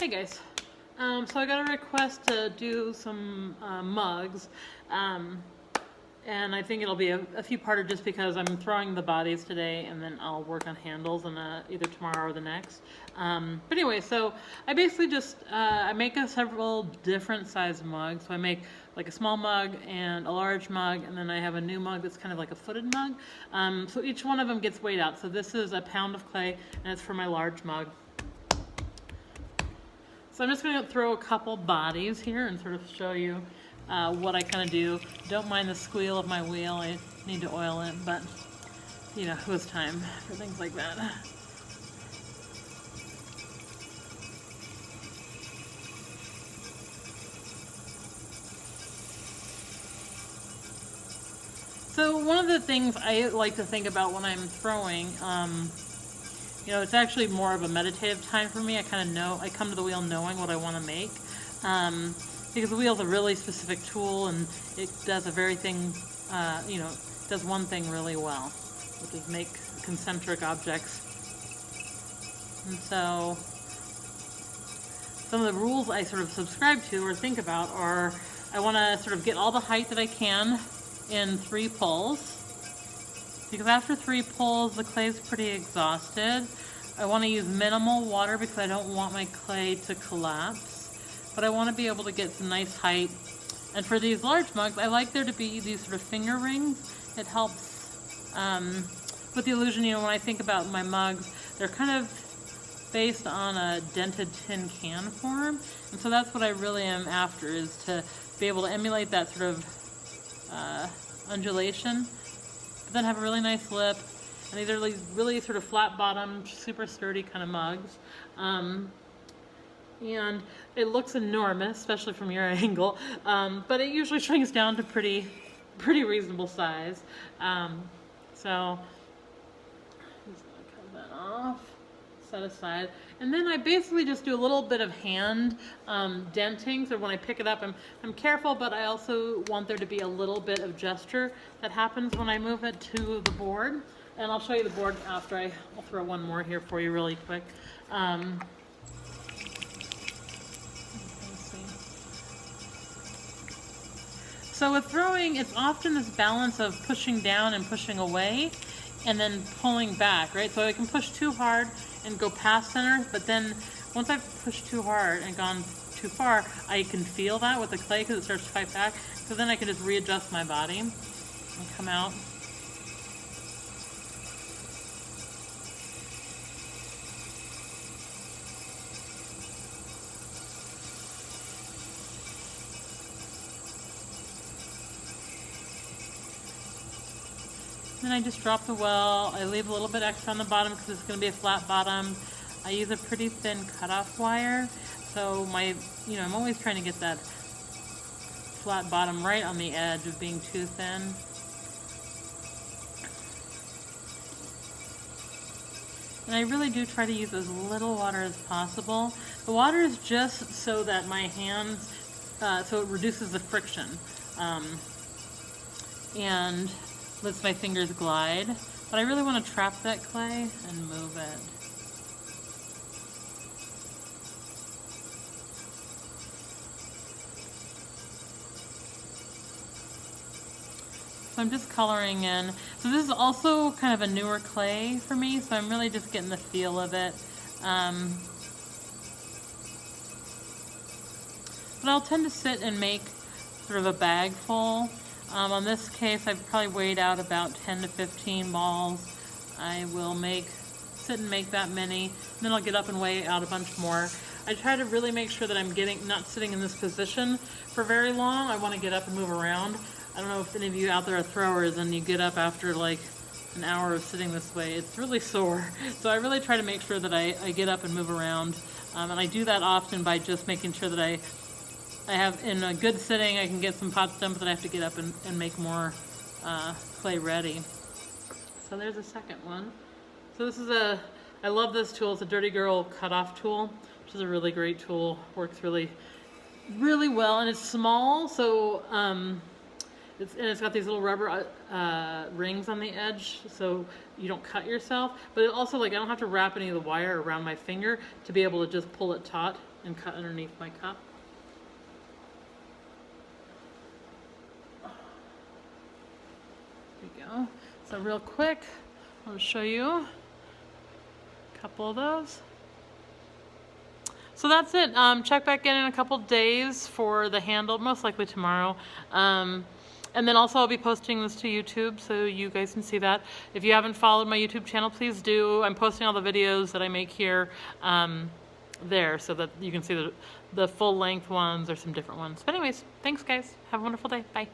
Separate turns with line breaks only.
Hey guys. So I got a request to do some mugs, and I think it'll be a few-parter just because I'm throwing the bodies today, and then I'll work on handles and either tomorrow or the next. But anyway, so I basically just I make several different size mugs. So I make like a small mug and a large mug, and then I have a new mug that's kind of like a footed mug. So each one of them gets weighed out. So this is a pound of clay, and it's for my large mug. So I'm just going to throw a couple bodies here and sort of show you what I kind of do. Don't mind the squeal of my wheel. I need to oil it, but you know, who has time for things like that? So one of the things I like to think about when I'm throwing, you know, it's actually more of a meditative time for me. I kind of know, I come to the wheel knowing what I want to make. Because the wheel is a really specific tool and it does a very thing, you know, does one thing really well, which is make concentric objects. And so some of the rules I sort of subscribe to or think about are, I want to sort of get all the height that I can in 3 pulls. Because after 3 pulls, the clay is pretty exhausted. I want to use minimal water because I don't want my clay to collapse. But I want to be able to get some nice height. And for these large mugs, I like there to be these sort of finger rings. It helps with the illusion, you know, when I think about my mugs, they're kind of based on a dented tin can form. And so that's what I really am after, is to be able to emulate that sort of undulation. Then have a really nice lip, and these are really sort of flat bottom, super sturdy kind of mugs. And it looks enormous, especially from your angle, but it usually shrinks down to pretty reasonable size. So just gonna cut that off, set aside, and then I basically just do a little bit of hand denting. So when I pick it up, I'm careful, but I also want there to be a little bit of gesture that happens when I move it to the board. And I'll show you the board after. I'll throw one more here for you really quick. So with throwing, it's often this balance of pushing down and pushing away, and then pulling back, right? So I can push too hard and go past center, but then once I've pushed too hard and gone too far, I can feel that with the clay because it starts to fight back. So then I can just readjust my body and come out. Then I just drop the well. I leave a little bit extra on the bottom because it's going to be a flat bottom. I use a pretty thin cutoff wire, so you know, I'm always trying to get that flat bottom right on the edge of being too thin. And I really do try to use as little water as possible. The water is just so that my hands, so it reduces the friction. And lets my fingers glide, but I really want to trap that clay and move it. So I'm just coloring in. So this is also kind of a newer clay for me, so I'm really just getting the feel of it. But I'll tend to sit and make sort of a bag full. On this case, I've probably weighed out about 10 to 15 balls. I will sit and make that many, and then I'll get up and weigh out a bunch more. I try to really make sure that I'm not sitting in this position for very long. I want to get up and move around. I don't know if any of you out there are throwers and you get up after like an hour of sitting this way. It's really sore. So I really try to make sure that I get up and move around. And I do that often by just making sure that I have, in a good sitting, I can get some pots done, but then I have to get up and make more clay ready. So there's a second one. So this is I love this tool. It's a Dirty Girl cutoff tool, which is a really great tool. Works really well, and it's small, so It's got these little rubber rings on the edge, so you don't cut yourself. But it also, like, I don't have to wrap any of the wire around my finger to be able to just pull it taut and cut underneath my cup. There we go. So real quick, I'll show you a couple of those. So that's it. Check back in a couple days for the handle, most likely tomorrow. And then also I'll be posting this to YouTube so you guys can see that. If you haven't followed my YouTube channel, please do. I'm posting all the videos that I make here there so that you can see the full length ones or some different ones. But anyways, thanks guys. Have a wonderful day. Bye.